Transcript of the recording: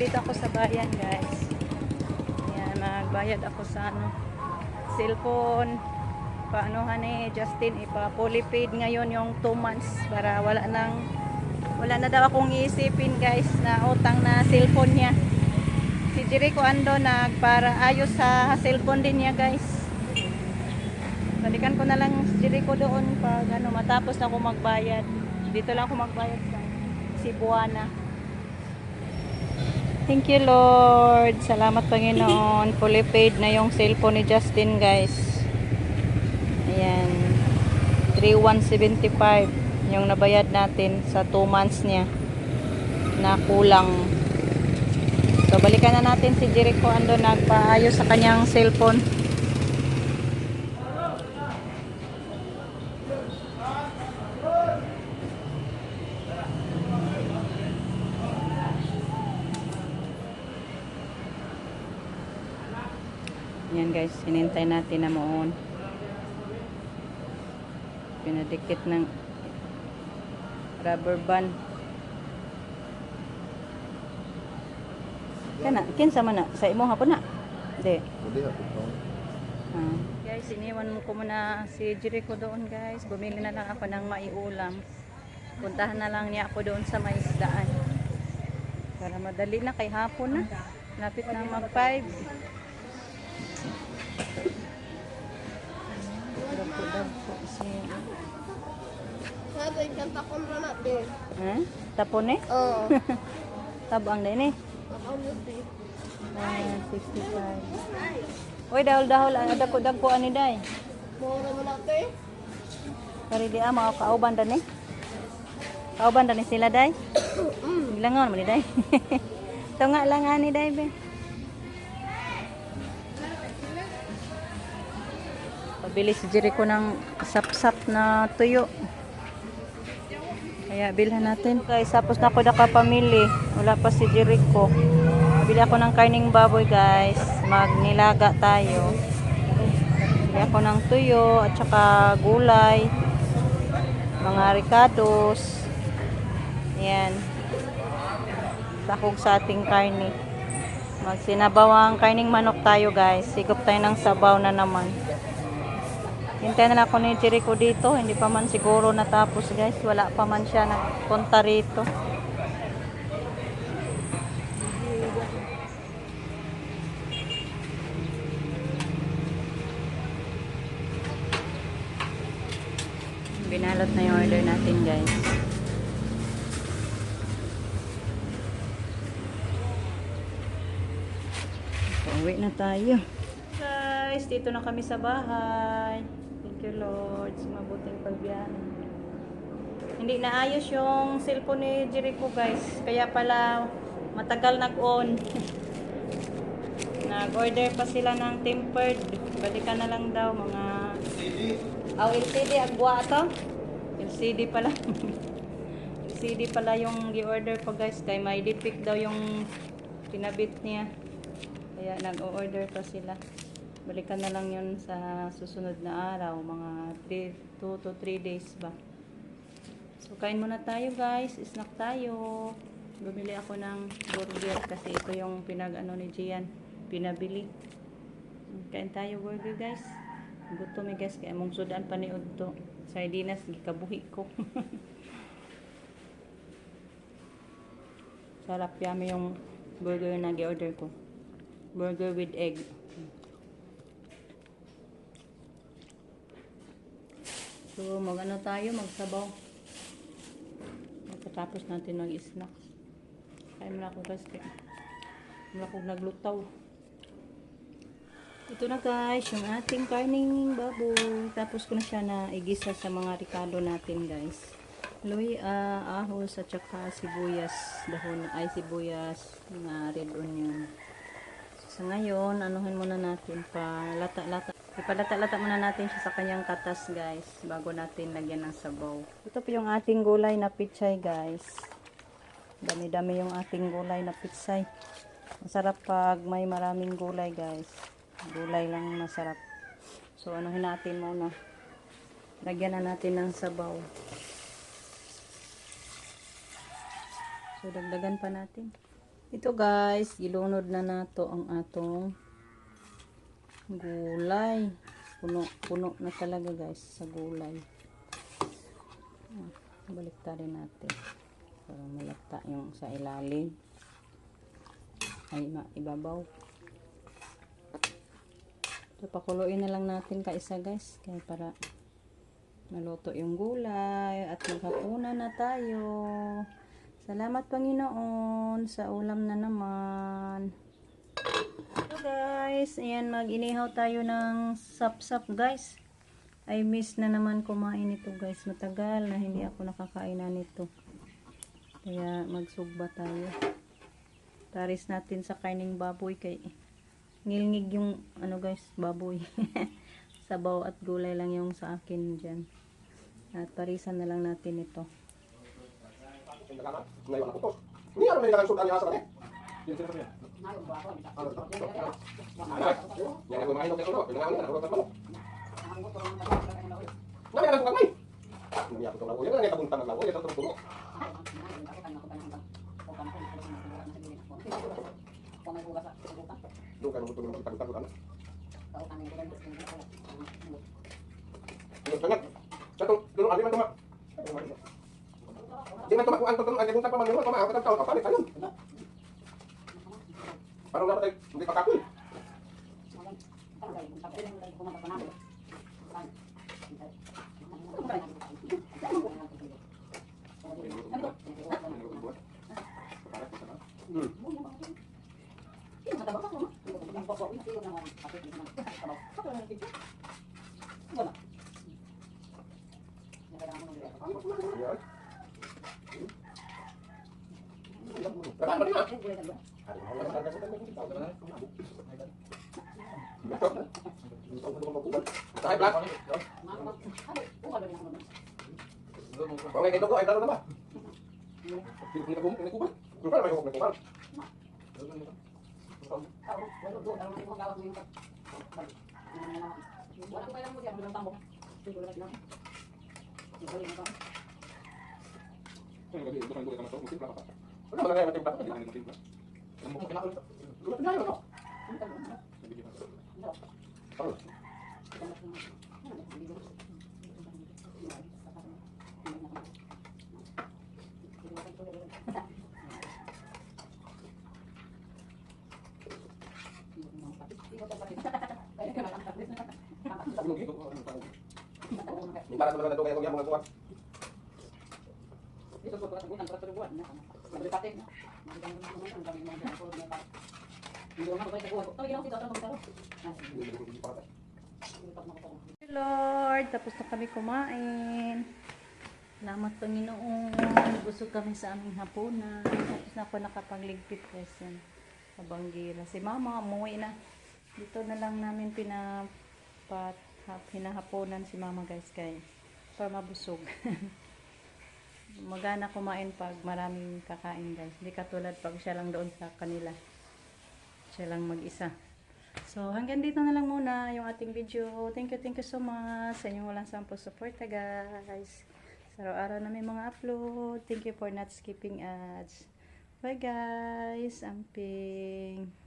Nandito ako sa bayan, guys. Ayan, magbayad ako sa cellphone. Paanohan ni Justin, ipa-fully paid ngayon yung 2 months para wala na daw akong iisipin, guys, na utang na cellphone niya. Si Jericho ando para ayos sa cellphone din niya, guys. Balikan ko na lang si Jericho doon pag matapos na ako magbayad. Dito lang ako magbayad sa Cebuana. Thank you, Lord. Salamat, Panginoon. Fully paid na yung cellphone ni Justin, guys. Ayan. 3,175 yung nabayad natin sa 2 months niya na kulang. So, balikan na natin si Jericho. Ando nagpaayos sa kanyang cellphone. Yan, guys, hinintay natin na moon. Pinadikit ng rubber band. Kinsa man na sa imo hapon na. Hindi. Guys, iniwan ko muna si Jericho doon, guys. Bumili na lang ako ng maiulam. Puntahan na lang niya ako doon sa may isdaan. Para madali na kay hapon na. Lapit na mag-5. Dagpo siya. Sabi kan tapon na natin. Ha? Tapon eh? Oo. Tabang din eh. Tapon natin. 65. Uy, dahol-dahol. Dagpo ani day. Mura mo natin. Kari di mga kauban dan eh. Kauban dan sila day. Bilangon mo ni day. Ito nga lang ani day be. Pabili si Jericho ng sap-sap na tuyo. Kaya bilhan natin. Guys, tapos na ako nakapamili. Wala pa si Jericho. Bili ako ng karning baboy, guys. Magnilaga tayo. Bili ako ng tuyo at saka gulay. Mga ricados. Ayan. Takog sa ating karni. Magsinabawang karning manok tayo, guys. Sigop tayo ng sabaw na naman. Hintayin na ako ni Jericho dito. Hindi pa man siguro natapos, guys. Wala pa man siya nagpunta rito. Binalot na yung order natin, guys. Pauwi na tayo. Guys, dito na kami sa bahay. Thank you, Lord, sa mabuting pagbiyahe. Hindi naayos yung cellphone ni Jericho, guys. Kaya pala matagal nag-on. Nag-order pa sila ng tempered. Balikan na lang daw mga LCD agwa ito. LCD pala. LCD pala yung gi-order ko, guys. Kaya may defect daw yung pinabit niya. Kaya nag-order pa sila. Balikan na lang yun sa susunod na araw. Mga 2 to 3 days ba. So, kain muna tayo, guys. Snack tayo. Bumili ako ng burger kasi ito yung ni Gian. Pinabili. Kain tayo burger, guys. Gutom eh, guys. Kaya mong sudan pa ni Udto. Sardinas, gikabuhi ko. Sarap, yummy yung burger na gi-order ko. Burger with egg. So, tayo, magsabaw. Pagkatapos natin mag-snacks. Kaya muna ako, guys. Mula akong naglutaw. Ito na, guys, yung ating karning baboy. Tapos ko na siya na igisa sa mga ricado natin, guys. Luya, ahos, at saka sibuyas. Dahon ay sibuyas, mga red onion. So, ngayon, anuhin muna natin palata-lata. Ipalata-lata muna natin siya sa kanyang katas, guys, bago natin lagyan ng sabaw. Ito po yung ating gulay na pitsay, guys. Dami-dami yung ating gulay na pitsay. Masarap pag may maraming gulay, guys. Gulay lang masarap. So, anuhin natin muna. Lagyan na natin ng sabaw. So, dagdagan pa natin. Ito guys, ilunod na nato ang atong gulay. Puno na talaga guys sa gulay. Baliktarin natin para malata yung sa ilalim ay maibabaw. So pakuluin na lang natin kaisa guys kaya para maluto yung gulay at maghapunan na tayo. Salamat Panginoon sa ulam na naman. So guys, ayan, mag-inihaw tayo ng sap-sap guys. I miss na naman kumain ito guys. Matagal na hindi ako nakakainan nito. Kaya magsugba tayo. Taris natin sa karning baboy kay ngilngig yung ano guys, baboy. Sabaw at gulay lang yung sa akin dyan. At tarisan na lang natin ito. Parang dapat hindi pagkakoy. Tahay black. Kung ito ko ay dalo na ba? Hindi ko kung ko. Kung pa may ko ko. Para sa mga dugay ko yung mga kuwan. Lord, tapos na kami kumain. Salamat Panginoon. Busog kami sa aming hapunan. Tapos na ako nakapagligpit guys yan. Sa Bangira. Si Mama umuwi na. Dito na lang namin hinahaponan si Mama guys kay para mabusog. Magana kumain pag maraming kakain guys. Hindi katulad pag siya lang doon sa kanila. Siya lang mag-isa. So hanggang dito na lang muna yung ating video. Thank you so much sa inyong walang sampung suporta guys. Sa araw-araw na may mga upload. Thank you for not skipping ads. Bye guys. Amping.